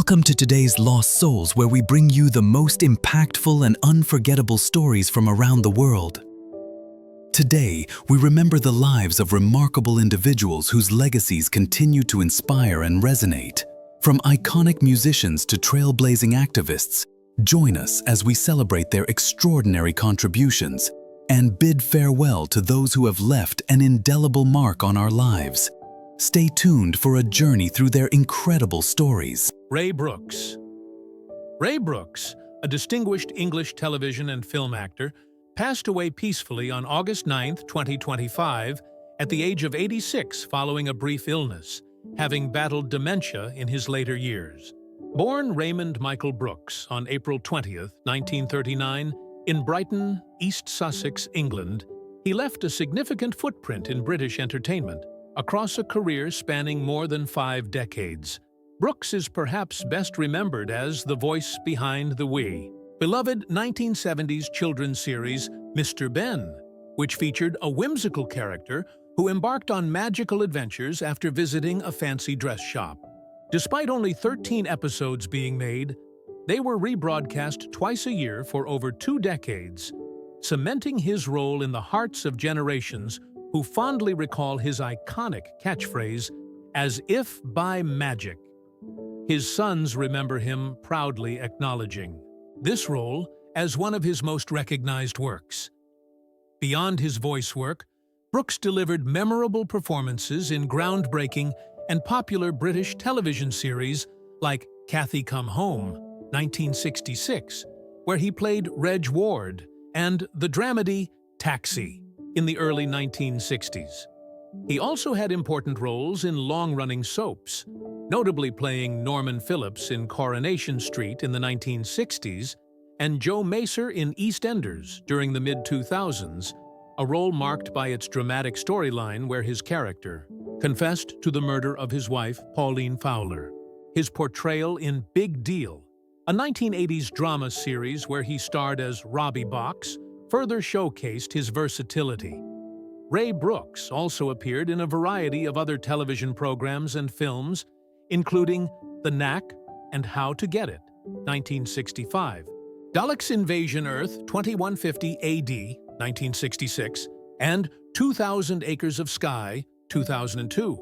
Welcome to today's Lost Souls, where we bring you the most impactful and unforgettable stories from around the world. Today, we remember the lives of remarkable individuals whose legacies continue to inspire and resonate. From iconic musicians to trailblazing activists, join us as we celebrate their extraordinary contributions and bid farewell to those who have left an indelible mark on our lives. Stay tuned for a journey through their incredible stories. Ray Brooks. Ray Brooks, a distinguished English television and film actor, passed away peacefully on August 9, 2025, at the age of 86 following a brief illness, having battled dementia in his later years. Born Raymond Michael Brooks on April 20, 1939, in Brighton, East Sussex, England, he left a significant footprint in British entertainment across a career spanning more than 5 decades. Brooks is perhaps best remembered as the voice behind the beloved 1970s children's series Mr Benn, which featured a whimsical character who embarked on magical adventures after visiting a fancy dress shop. Despite only 13 episodes being made, they were rebroadcast twice a year for over 2 decades, cementing his role in the hearts of generations who fondly recall his iconic catchphrase, "as if by magic." His sons remember him proudly acknowledging this role as one of his most recognized works. Beyond his voice work, Brooks delivered memorable performances in groundbreaking and popular British television series like Cathy Come Home, 1966, where he played Reg Ward, and the dramedy Taxi in the early 1960s. He also had important roles in long-running soaps, notably playing Norman Phillips in Coronation Street in the 1960s and Joe Macer in EastEnders during the mid-2000s, a role marked by its dramatic storyline where his character confessed to the murder of his wife, Pauline Fowler. His portrayal in Big Deal, a 1980s drama series where he starred as Robbie Box, further showcased his versatility. Ray Brooks also appeared in a variety of other television programs and films, including The Knack and How to Get It, 1965, Daleks Invasion Earth 2150 AD, 1966, and 2000 Acres of Sky, 2002.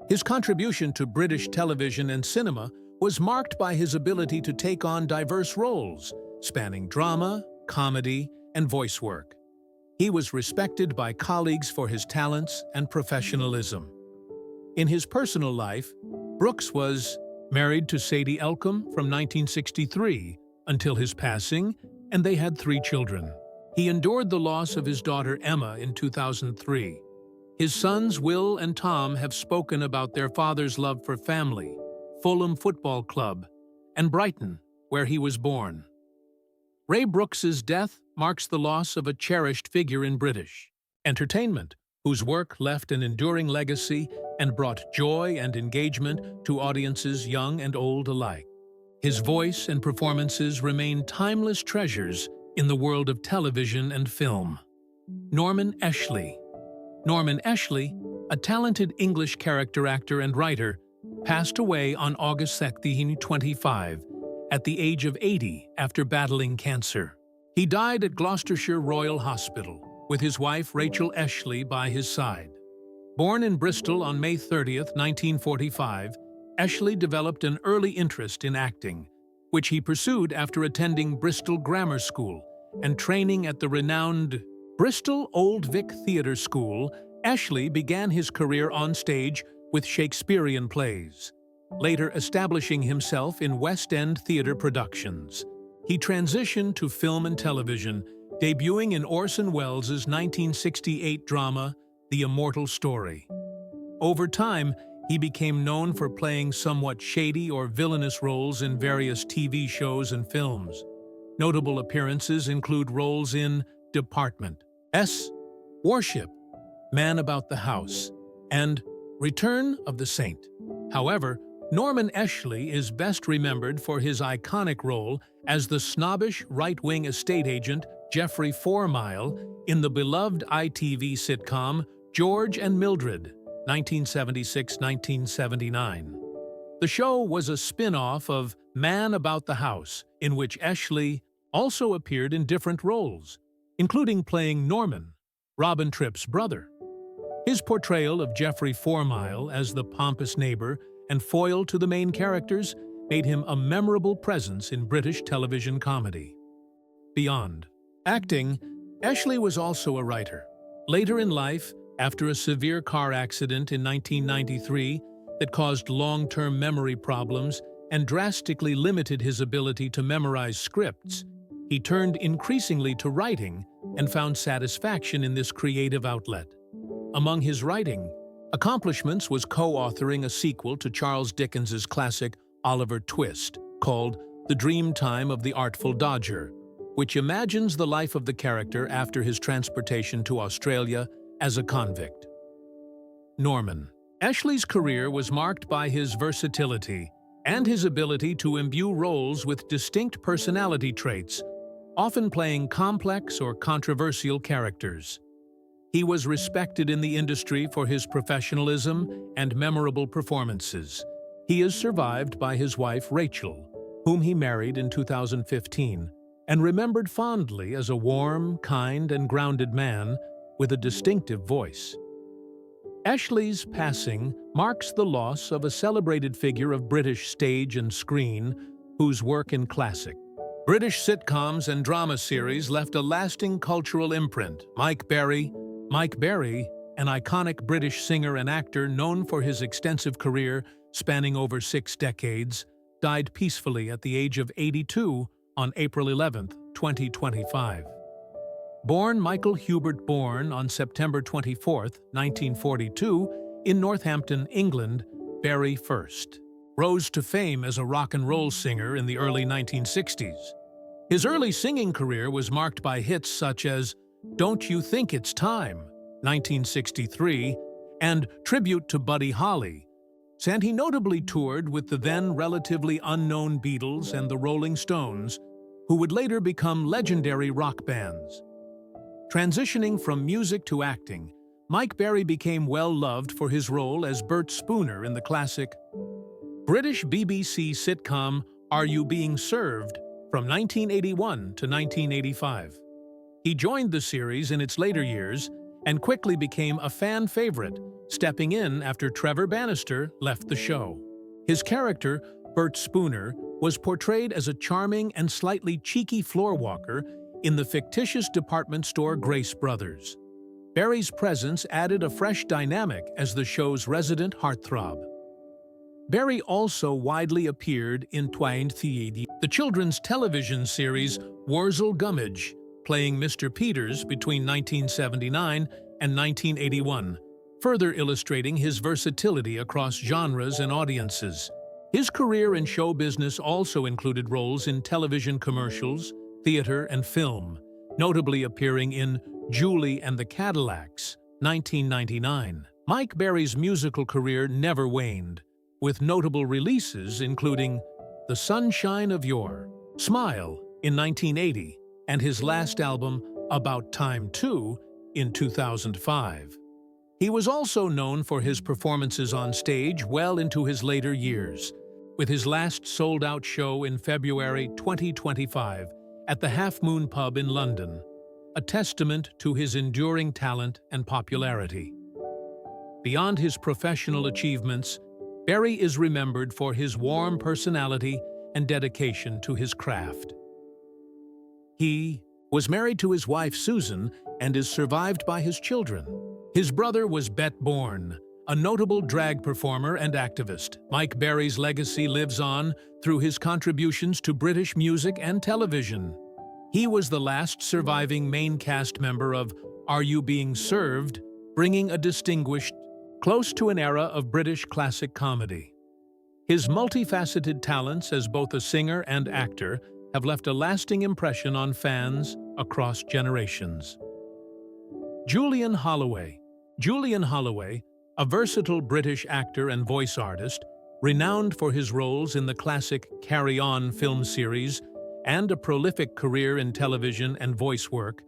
His contribution to British television and cinema was marked by his ability to take on diverse roles, spanning drama, comedy, and voice work. He was respected by colleagues for his talents and professionalism. In his personal life, Brooks was married to Sadie Elcom from 1963 until his passing, and they had 3 children. He endured the loss of his daughter Emma in 2003. His sons Will and Tom have spoken about their father's love for family, Fulham Football Club, and Brighton, where he was born. Ray Brooks's death marks the loss of a cherished figure in British entertainment, whose work left an enduring legacy and brought joy and engagement to audiences young and old alike. His voice and performances remain timeless treasures in the world of television and film. Norman Eshley. Norman Eshley, a talented English character actor and writer, passed away on August 25 at the age of 80 after battling cancer. He died at Gloucestershire Royal Hospital, with his wife Rachel Eshley by his side. Born in Bristol on May 30, 1945, Eshley developed an early interest in acting, which he pursued after attending Bristol Grammar School and training at the renowned Bristol Old Vic Theatre School. Eshley began his career on stage with Shakespearean plays, later establishing himself in West End theatre productions. He transitioned to film and television, debuting in Orson Welles' 1968 drama, The Immortal Story. Over time, he became known for playing somewhat shady or villainous roles in various TV shows and films. Notable appearances include roles in Department S, Warship, Man About the House, and Return of the Saint. However, Norman Eshley is best remembered for his iconic role as the snobbish right-wing estate agent Geoffrey 4 Mile in the beloved ITV sitcom George and Mildred, 1976-1979. The show was a spin-off of Man About the House, in which Eshley also appeared in different roles, including playing Norman, Robin Tripp's brother. His portrayal of Geoffrey Fourmile as the pompous neighbor and foil to the main characters made him a memorable presence in British television comedy. Beyond acting, Eshley was also a writer. Later in life, after a severe car accident in 1993 that caused long-term memory problems and drastically limited his ability to memorize scripts, he turned increasingly to writing and found satisfaction in this creative outlet. Among his writing accomplishments was co-authoring a sequel to Charles Dickens's classic Oliver Twist called The Dream Time of the Artful Dodger, which imagines the life of the character after his transportation to Australia as a convict. Norman. Eshley's career was marked by his versatility and his ability to imbue roles with distinct personality traits, often playing complex or controversial characters. He was respected in the industry for his professionalism and memorable performances. He is survived by his wife Rachel, whom he married in 2015, and remembered fondly as a warm, kind, and grounded man with a distinctive voice. Eshley's passing marks the loss of a celebrated figure of British stage and screen whose work in classic British sitcoms and drama series left a lasting cultural imprint. Mike Berry, an iconic British singer and actor known for his extensive career spanning over 6 decades, died peacefully at the age of 82 on April 11, 2025. Born Michael Hubert Bourne on September 24, 1942, in Northampton, England, Berry first rose to fame as a rock and roll singer in the early 1960s. His early singing career was marked by hits such as Don't You Think It's Time, 1963, and Tribute to Buddy Holly, and he notably toured with the then relatively unknown Beatles and the Rolling Stones, who would later become legendary rock bands. Transitioning from music to acting, Mike Berry became well-loved for his role as Bert Spooner in the classic British BBC sitcom Are You Being Served? From 1981 to 1985. He joined the series in its later years and quickly became a fan favorite, stepping in after Trevor Bannister left the show. His character, Bert Spooner, was portrayed as a charming and slightly cheeky floorwalker in the fictitious department store Grace Brothers. Berry's presence added a fresh dynamic as the show's resident heartthrob. Berry also widely appeared in Twain Theedy, the children's television series Worzel Gummidge, playing Mr. Peters between 1979 and 1981, further illustrating his versatility across genres and audiences. His career in show business also included roles in television commercials, theater, and film, notably appearing in Julie and the Cadillacs, 1999. Mike Berry's musical career never waned, with notable releases including The Sunshine of Your Smile in 1980 and his last album, About Time 2, in 2005. He was also known for his performances on stage well into his later years, with his last sold-out show in February 2025 at the Half Moon Pub in London, a testament to his enduring talent and popularity. Beyond his professional achievements, Berry is remembered for his warm personality and dedication to his craft. He was married to his wife Susan and is survived by his children. His brother was Bet Bourne, a notable drag performer and activist. Mike Berry's legacy lives on through his contributions to British music and television. He was the last surviving main cast member of Are You Being Served?, bringing a distinguished close to an era of British classic comedy. His multifaceted talents as both a singer and actor have left a lasting impression on fans across generations. Julian Holloway. Julian Holloway, a versatile British actor and voice artist, renowned for his roles in the classic Carry On film series and a prolific career in television and voice work,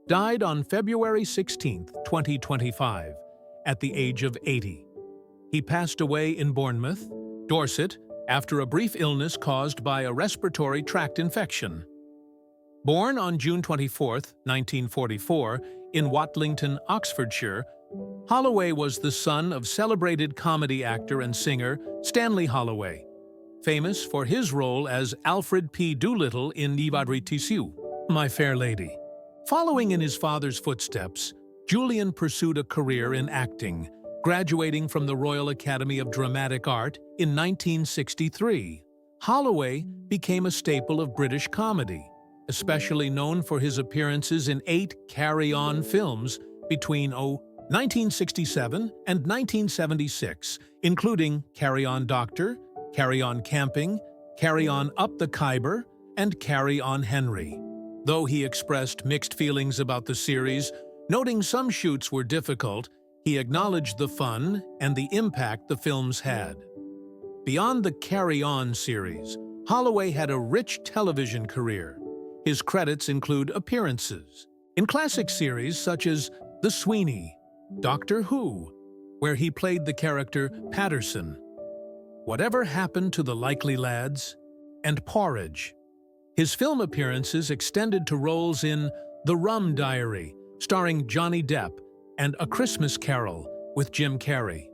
died on February 16, 2025, at the age of 80. He passed away in Bournemouth, Dorset, after a brief illness caused by a respiratory tract infection. Born on June 24, 1944, in Watlington, Oxfordshire, Holloway was the son of celebrated comedy actor and singer Stanley Holloway, famous for his role as Alfred P. Doolittle in Ni Vadri Tissu, My Fair Lady. Following in his father's footsteps, Julian pursued a career in acting, graduating from the Royal Academy of Dramatic Art in 1963. Holloway became a staple of British comedy, especially known for his appearances in 8 carry-on films between 1967 and 1976, including Carry On Doctor, Carry On Camping, Carry On Up the Khyber, and Carry On Henry. Though he expressed mixed feelings about the series, noting some shoots were difficult, he acknowledged the fun and the impact the films had. Beyond the Carry On series, Holloway had a rich television career. His credits include appearances in classic series such as The Sweeney, Doctor Who, where he played the character Patterson, Whatever Happened to the Likely Lads, and Porridge. His film appearances extended to roles in The Rum Diary, starring Johnny Depp, and A Christmas Carol with Jim Carrey.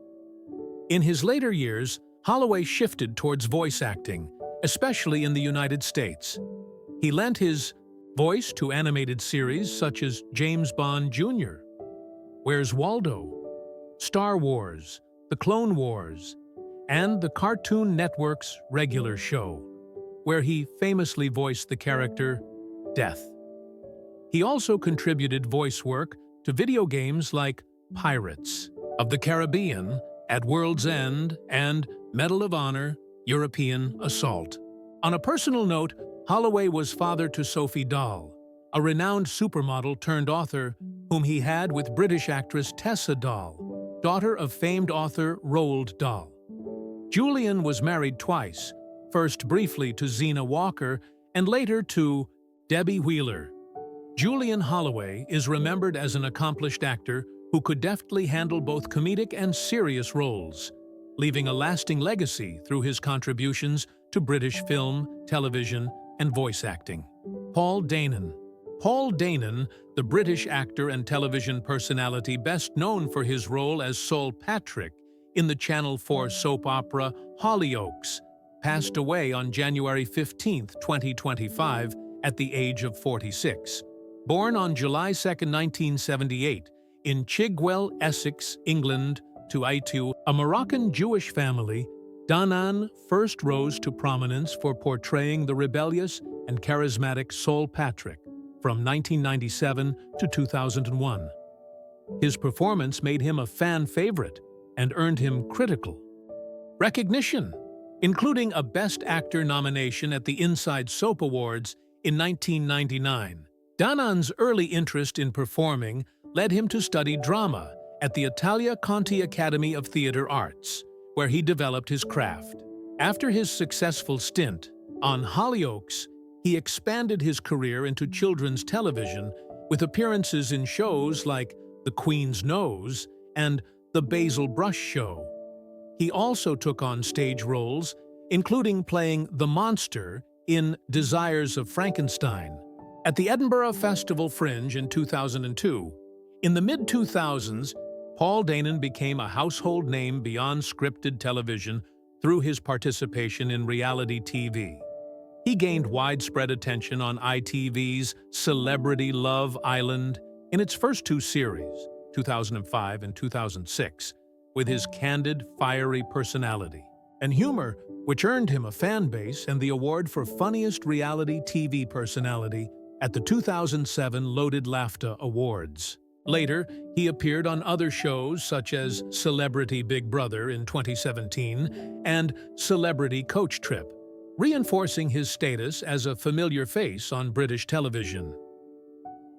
In his later years, Holloway shifted towards voice acting, especially in the United States. He lent his voice to animated series such as James Bond Jr., Where's Waldo?, Star Wars, The Clone Wars, and the Cartoon Network's regular show, where he famously voiced the character Death. He also contributed voice work to video games like Pirates of the Caribbean, At World's End, and Medal of Honor, European Assault. On a personal note, Holloway was father to Sophie Dahl, a renowned supermodel turned author whom he had with British actress Tessa Dahl, daughter of famed author Roald Dahl. Julian was married twice, first briefly to Zena Walker and later to Debbie Wheeler. Julian Holloway is remembered as an accomplished actor who could deftly handle both comedic and serious roles, leaving a lasting legacy through his contributions to British film, television, and voice acting. Paul Danan. Paul Danan, the British actor and television personality best known for his role as Sol Patrick in the Channel 4 soap opera Hollyoaks, passed away on January 15, 2025, at the age of 46. Born on July 2, 1978, in Chigwell, Essex, England, to a Moroccan Jewish family, Danan first rose to prominence for portraying the rebellious and charismatic Sol Patrick from 1997 to 2001. His performance made him a fan favorite and earned him critical recognition, including a Best Actor nomination at the Inside Soap Awards in 1999. Danan's early interest in performing led him to study drama at the Italia Conti Academy of Theatre Arts, where he developed his craft. After his successful stint on Hollyoaks, he expanded his career into children's television with appearances in shows like The Queen's Nose and The Basil Brush Show. He also took on stage roles, including playing the monster in Desires of Frankenstein. At the Edinburgh Festival Fringe in 2002, in the mid-2000s, Paul Danan became a household name beyond scripted television through his participation in reality TV. He gained widespread attention on ITV's Celebrity Love Island in its first 2 series, 2005 and 2006, with his candid, fiery personality and humor, which earned him a fan base and the award for Funniest Reality TV Personality at the 2007 Loaded Laughter Awards. Later, he appeared on other shows such as Celebrity Big Brother in 2017 and Celebrity Coach Trip, reinforcing his status as a familiar face on British television.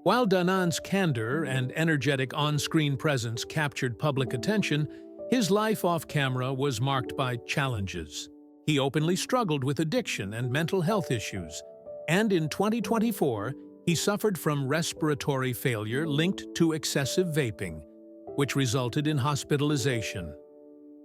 While Danan's candor and energetic on-screen presence captured public attention, his life off-camera was marked by challenges. He openly struggled with addiction and mental health issues, and in 2024, he suffered from respiratory failure linked to excessive vaping, which resulted in hospitalization.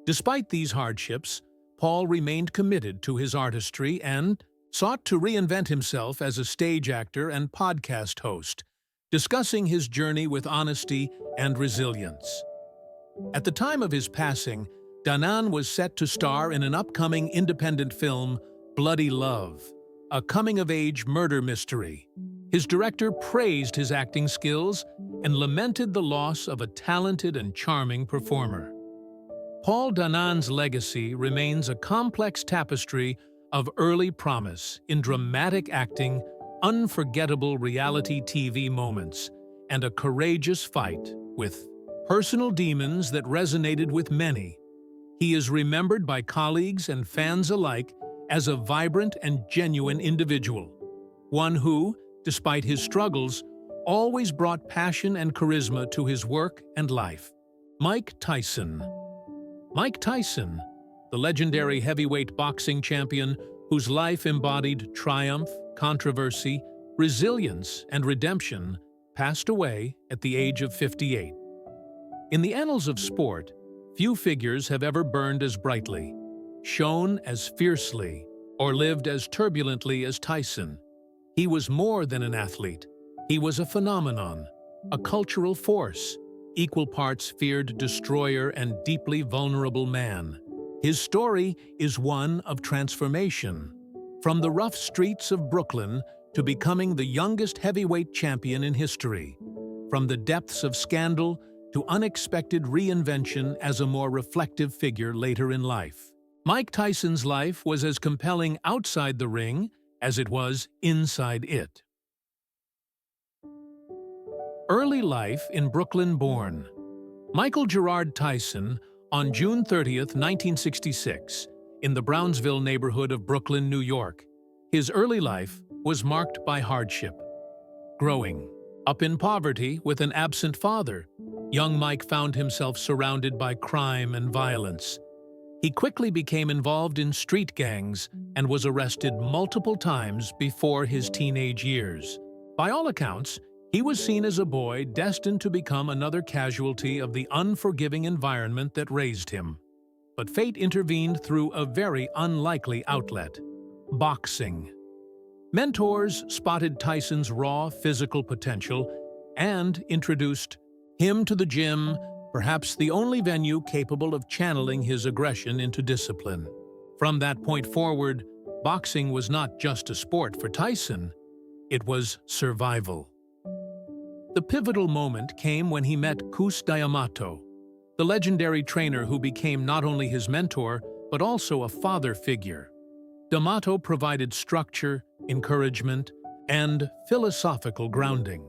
Despite these hardships, Paul remained committed to his artistry and sought to reinvent himself as a stage actor and podcast host, discussing his journey with honesty and resilience. At the time of his passing, Danan was set to star in an upcoming independent film, Bloody Love, a coming-of-age murder mystery. His director praised his acting skills and lamented the loss of a talented and charming performer. Paul Danan's legacy remains a complex tapestry of early promise in dramatic acting, unforgettable reality TV moments, and a courageous fight with personal demons that resonated with many. He is remembered by colleagues and fans alike as a vibrant and genuine individual, one who, despite his struggles, always brought passion and charisma to his work and life. Mike Tyson. Mike Tyson, the legendary heavyweight boxing champion whose life embodied triumph, controversy, resilience, and redemption, passed away at the age of 58. In the annals of sport, few figures have ever burned as brightly, shone as fiercely, or lived as turbulently as Tyson. He was more than an athlete. He was a phenomenon, a cultural force, equal parts feared destroyer and deeply vulnerable man. His story is one of transformation, from the rough streets of Brooklyn to becoming the youngest heavyweight champion in history, from the depths of scandal to unexpected reinvention as a more reflective figure later in life. Mike Tyson's life was as compelling outside the ring as it was inside it. Early life in Brooklyn-born. Michael Gerard Tyson, on June 30, 1966, in the Brownsville neighborhood of Brooklyn, New York. His early life was marked by hardship. Growing up in poverty with an absent father, young Mike found himself surrounded by crime and violence. He quickly became involved in street gangs and was arrested multiple times before his teenage years. By all accounts, he was seen as a boy destined to become another casualty of the unforgiving environment that raised him. But fate intervened through a very unlikely outlet: boxing. Mentors spotted Tyson's raw physical potential and introduced him to the gym, perhaps the only venue capable of channeling his aggression into discipline. From that point forward, boxing was not just a sport for Tyson, it was survival. The pivotal moment came when he met Cus D'Amato, the legendary trainer who became not only his mentor, but also a father figure. D'Amato provided structure, encouragement, and philosophical grounding.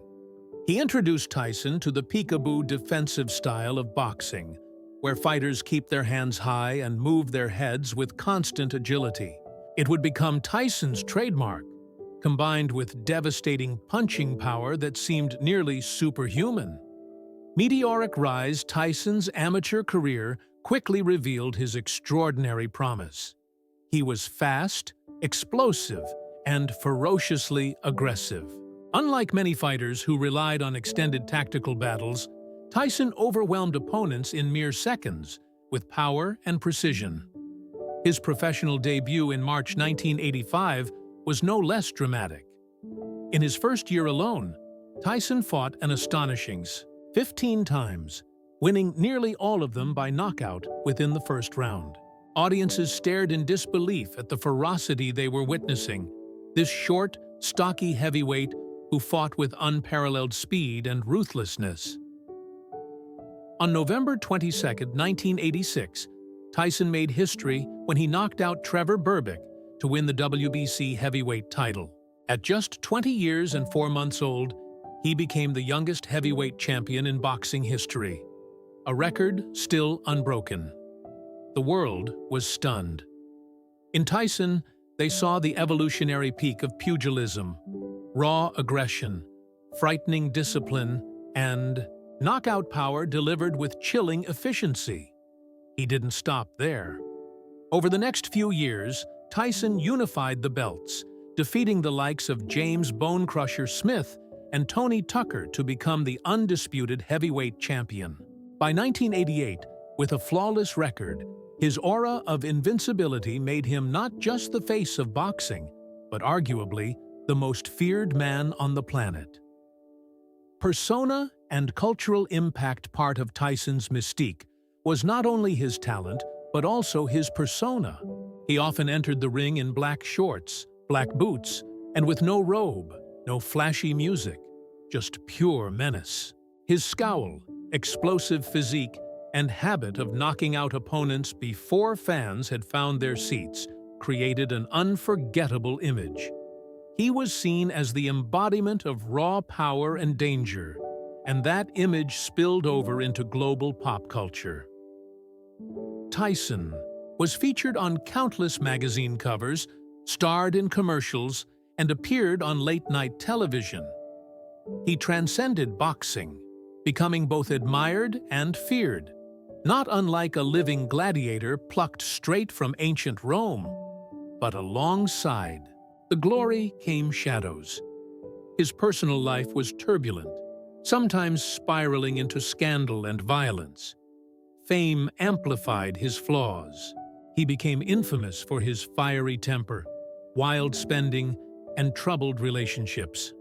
He introduced Tyson to the peekaboo defensive style of boxing, where fighters keep their hands high and move their heads with constant agility. It would become Tyson's trademark, combined with devastating punching power that seemed nearly superhuman. Meteoric rise, Tyson's amateur career quickly revealed his extraordinary promise. He was fast, explosive, and ferociously aggressive. Unlike many fighters who relied on extended tactical battles, Tyson overwhelmed opponents in mere seconds with power and precision. His professional debut in March 1985 was no less dramatic. In his first year alone, Tyson fought an astonishing 15 times, winning nearly all of them by knockout within the first round. Audiences stared in disbelief at the ferocity they were witnessing. This short, stocky heavyweight who fought with unparalleled speed and ruthlessness. On November 22, 1986, Tyson made history when he knocked out Trevor Berbick to win the WBC heavyweight title. At just 20 years and 4 months old, he became the youngest heavyweight champion in boxing history, a record still unbroken. The world was stunned. In Tyson, they saw the evolutionary peak of pugilism, raw aggression, frightening discipline, and knockout power delivered with chilling efficiency. He didn't stop there. Over the next few years, Tyson unified the belts, defeating the likes of James Bone Crusher Smith and Tony Tucker to become the undisputed heavyweight champion. By 1988, with a flawless record, His aura of invincibility made him not just the face of boxing, but arguably the most feared man on the planet. Persona and cultural impact. Part of Tyson's mystique was not only his talent, but also his persona. He often entered the ring in black shorts, black boots, and with no robe, no flashy music, just pure menace. His scowl, explosive physique, and habit of knocking out opponents before fans had found their seats created an unforgettable image. He was seen as the embodiment of raw power and danger, and that image spilled over into global pop culture. Tyson was featured on countless magazine covers, starred in commercials, and appeared on late-night television. He transcended boxing, becoming both admired and feared, not unlike a living gladiator plucked straight from ancient Rome. But alongside the glory came shadows. His personal life was turbulent, sometimes spiraling into scandal and violence. Fame amplified his flaws. He became infamous for his fiery temper, wild spending, and troubled relationships.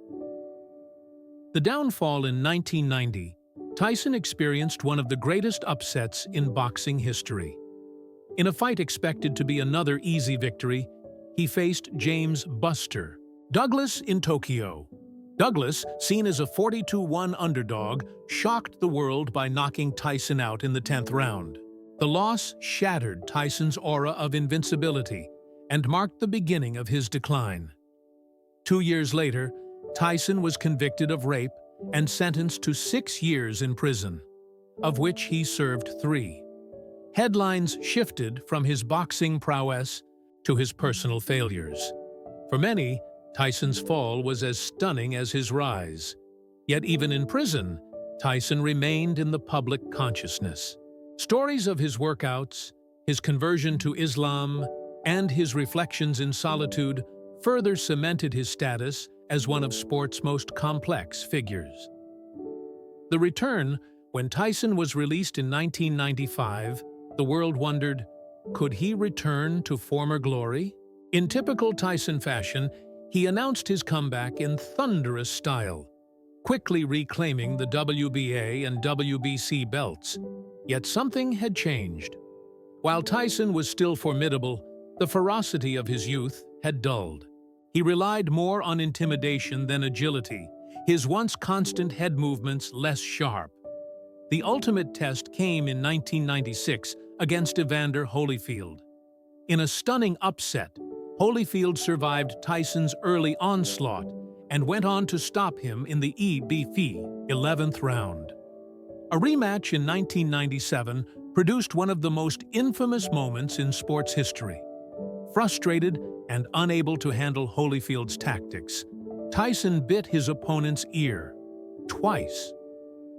The downfall in 1990, Tyson experienced one of the greatest upsets in boxing history. In a fight expected to be another easy victory, he faced James "Buster" Douglas in Tokyo. Douglas, seen as a 42-1 underdog, shocked the world by knocking Tyson out in the 10th round. The loss shattered Tyson's aura of invincibility and marked the beginning of his decline. 2 years later, Tyson was convicted of rape and sentenced to 6 years in prison, of which he served 3. Headlines shifted from his boxing prowess to his personal failures. For many, Tyson's fall was as stunning as his rise. Yet even in prison, Tyson remained in the public consciousness. Stories of his workouts, his conversion to Islam, and his reflections in solitude further cemented his status as one of sport's most complex figures. The return, when Tyson was released in 1995, the world wondered, could he return to former glory? In typical Tyson fashion, he announced his comeback in thunderous style, quickly reclaiming the WBA and WBC belts. Yet something had changed. While Tyson was still formidable, the ferocity of his youth had dulled. He relied more on intimidation than agility, his once constant head movements less sharp. The ultimate test came in 1996 against Evander Holyfield. In a stunning upset, Holyfield survived Tyson's early onslaught and went on to stop him in the EBF 11th round. A rematch in 1997 produced one of the most infamous moments in sports history. Frustrated and unable to handle Holyfield's tactics, Tyson bit his opponent's ear twice.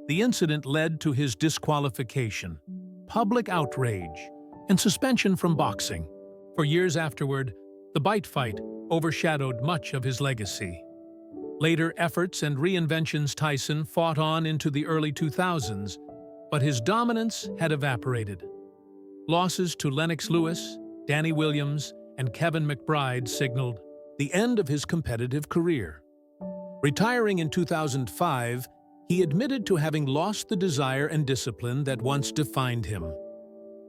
The incident led to his disqualification, public outrage, and suspension from boxing. For years afterward, the bite fight overshadowed much of his legacy. Later efforts and reinventions Tyson fought on into the early 2000s, but his dominance had evaporated. Losses to Lennox Lewis, Danny Williams, and Kevin McBride signaled the end of his competitive career. Retiring in 2005, he admitted to having lost the desire and discipline that once defined him.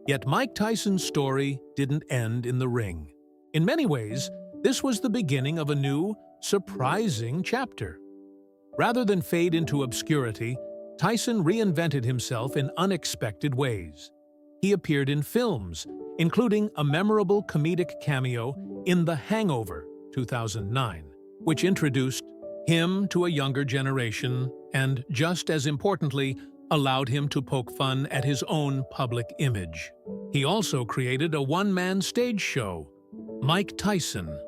Yet Mike Tyson's story didn't end in the ring. In many ways, this was the beginning of a new, surprising chapter. Rather than fade into obscurity, Tyson reinvented himself in unexpected ways. He appeared in films, including a memorable comedic cameo in The Hangover, 2009, which introduced him to a younger generation and, just as importantly, allowed him to poke fun at his own public image. He also created a one-man stage show, Mike Tyson,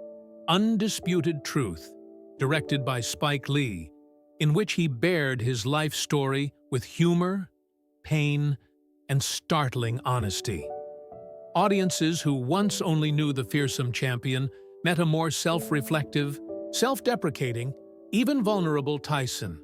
Undisputed Truth, directed by Spike Lee, in which he bared his life story with humor, pain, and startling honesty. Audiences who once only knew the fearsome champion met a more self-reflective, self-deprecating, even vulnerable Tyson.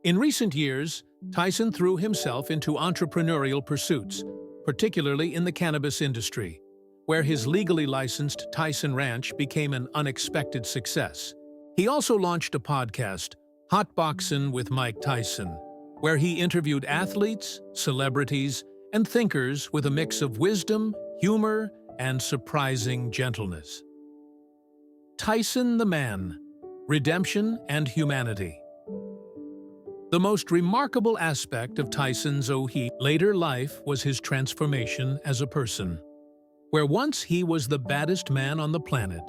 In recent years, Tyson threw himself into entrepreneurial pursuits, particularly in the cannabis industry, where his legally licensed Tyson Ranch became an unexpected success. He also launched a podcast, Hot Boxin' with Mike Tyson, where he interviewed athletes, celebrities, and thinkers with a mix of wisdom, humor, and surprising gentleness. Tyson the Man: Redemption and Humanity. The most remarkable aspect of Tyson's later life was his transformation as a person. Where once he was the baddest man on the planet,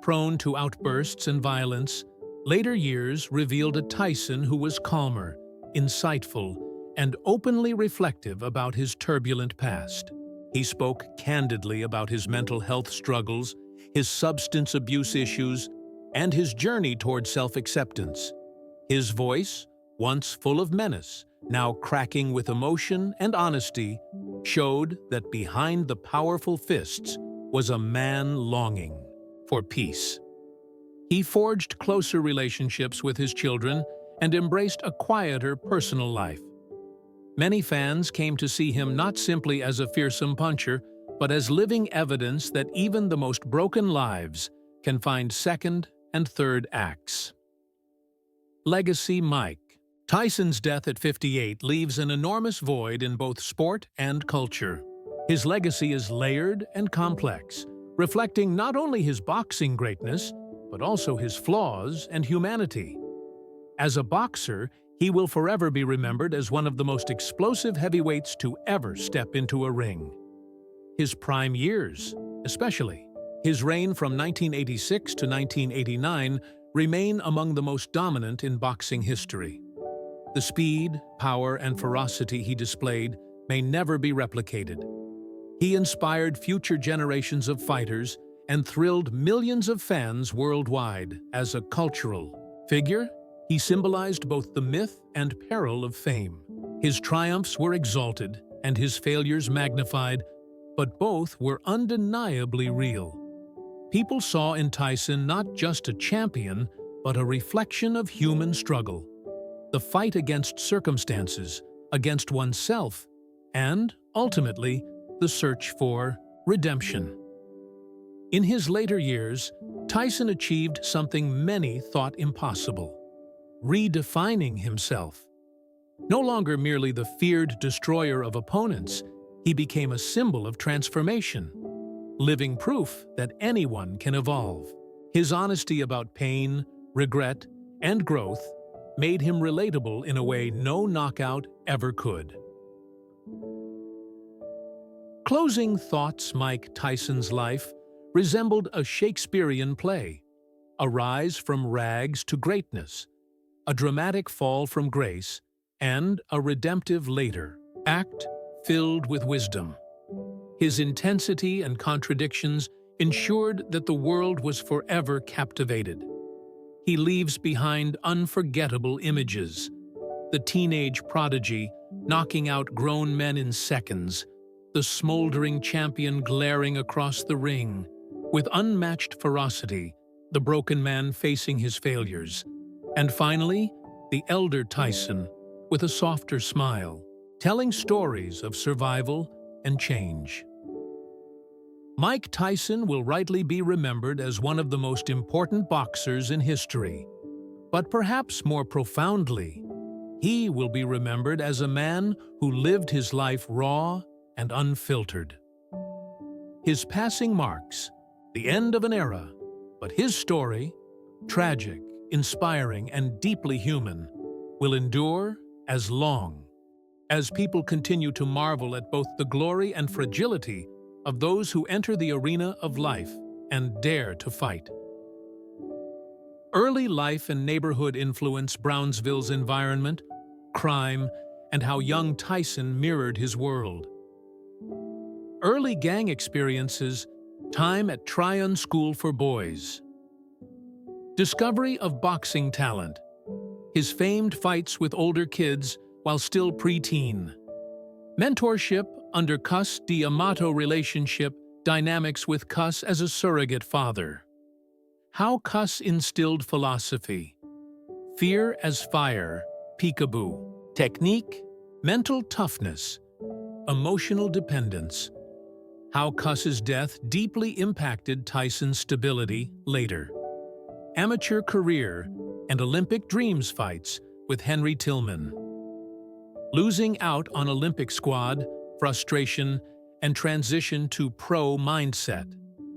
prone to outbursts and violence, later years revealed a Tyson who was calmer, insightful, and openly reflective about his turbulent past. He spoke candidly about his mental health struggles, his substance abuse issues, and his journey toward self-acceptance. His voice, once full of menace, now cracking with emotion and honesty, showed that behind the powerful fists was a man longing for peace. He forged closer relationships with his children and embraced a quieter personal life. Many fans came to see him not simply as a fearsome puncher, but as living evidence that even the most broken lives can find second and third acts. Legacy Mike. Tyson's death at 58 leaves an enormous void in both sport and culture. His legacy is layered and complex, reflecting not only his boxing greatness, but also his flaws and humanity. As a boxer, he will forever be remembered as one of the most explosive heavyweights to ever step into a ring. His prime years, especially his reign from 1986 to 1989, remain among the most dominant in boxing history. The speed, power, and ferocity he displayed may never be replicated. He inspired future generations of fighters and thrilled millions of fans worldwide. As a cultural figure, he symbolized both the myth and peril of fame. His triumphs were exalted and his failures magnified, but both were undeniably real. People saw in Tyson not just a champion, but a reflection of human struggle. The fight against circumstances, against oneself, and, ultimately, the search for redemption. In his later years, Tyson achieved something many thought impossible: redefining himself. No longer merely the feared destroyer of opponents, he became a symbol of transformation, living proof that anyone can evolve. His honesty about pain, regret, and growth made him relatable in a way no knockout ever could. Closing thoughts. Mike Tyson's life resembled a Shakespearean play, a rise from rags to greatness, a dramatic fall from grace, and a redemptive later act filled with wisdom. His intensity and contradictions ensured that the world was forever captivated. He leaves behind unforgettable images: the teenage prodigy knocking out grown men in seconds, the smoldering champion glaring across the ring with unmatched ferocity, the broken man facing his failures, and finally, the elder Tyson with a softer smile, telling stories of survival and change. Mike Tyson will rightly be remembered as one of the most important boxers in history. But perhaps more profoundly, he will be remembered as a man who lived his life raw and unfiltered. His passing marks the end of an era, but his story, tragic, inspiring, and deeply human, will endure as long as people continue to marvel at both the glory and fragility of those who enter the arena of life and dare to fight. Early life and neighborhood influence. Brownsville's environment, crime, and how young Tyson mirrored his world. Early gang experiences. Time at Tryon School for Boys. Discovery of boxing talent. His famed fights with older kids while still preteen. Mentorship under Cus D'Amato. Relationship dynamics with Cus as a surrogate father. How Cus instilled philosophy. Fear as fire. Peekaboo. Technique, mental toughness, Emotional dependence. How Cuss's death deeply impacted Tyson's stability later. Amateur career and Olympic dreams fights with Henry Tillman. Losing out on Olympic squad, frustration, and transition to pro mindset.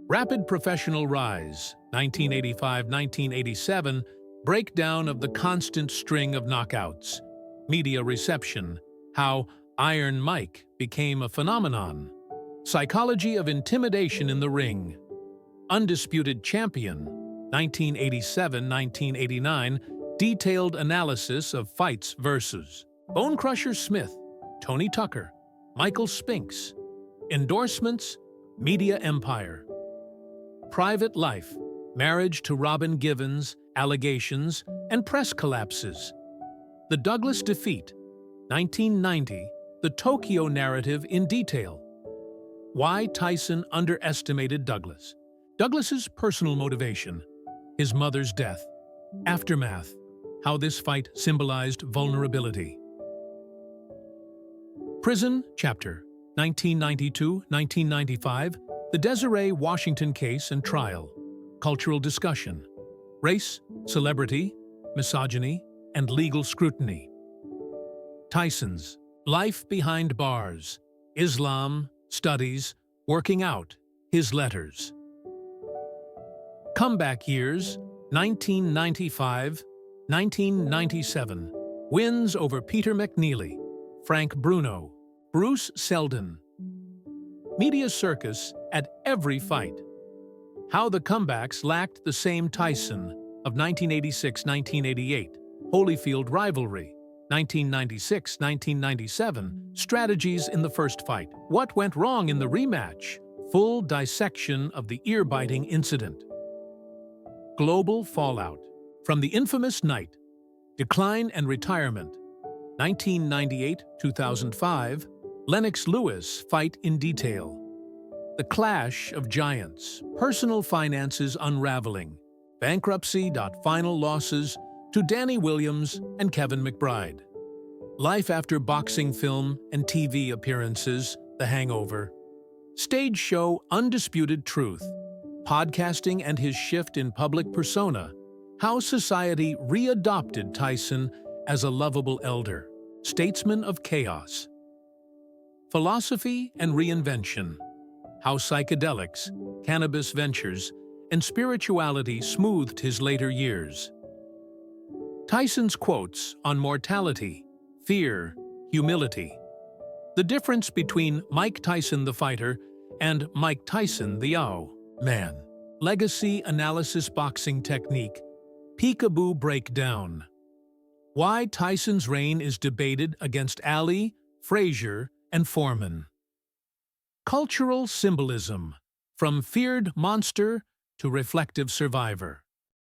Rapid professional rise, 1985-1987, breakdown of the constant string of knockouts. Media reception, how Iron Mike became a phenomenon. Psychology of intimidation in the ring. Undisputed champion, 1987-1989, detailed analysis of fights versus Bone Crusher Smith, Tony Tucker, Michael Spinks. Endorsements, media empire. Private life, marriage to Robin Givens, allegations, and press collapses. The Douglas defeat, 1990, the Tokyo narrative in detail. Why Tyson underestimated Douglas. Douglas's personal motivation, his mother's death, aftermath, how this fight symbolized vulnerability. Prison chapter, 1992-1995, the Desiree Washington case and trial, cultural discussion, race, celebrity, misogyny, and legal scrutiny. Tyson's life behind bars, Islam, studies, working out, his letters. Comeback years, 1995-1997, wins over Peter McNeely, Frank Bruno, Bruce Seldon. Media circus at every fight. How the comebacks lacked the same Tyson of 1986-1988, Holyfield rivalry, 1996-1997, strategies in the first fight. What went wrong in the rematch? Full dissection of the ear-biting incident. Global fallout. From the infamous night. Decline and retirement. 1998-2005, Lennox Lewis fight in detail. The clash of giants. Personal finances unraveling. Bankruptcy. Final losses to Danny Williams and Kevin McBride. Life after boxing film and TV appearances, The Hangover. Stage show Undisputed Truth. Podcasting and his shift in public persona. How society readopted Tyson as a lovable elder. Statesman of chaos. Philosophy and reinvention. How psychedelics, cannabis ventures, and spirituality smoothed his later years. Tyson's quotes on mortality, fear, humility. The difference between Mike Tyson the fighter and Mike Tyson the man. Legacy analysis boxing technique. Peekaboo breakdown. Why Tyson's reign is debated against Ali, Frazier, and Foreman. Cultural symbolism. From feared monster to reflective survivor.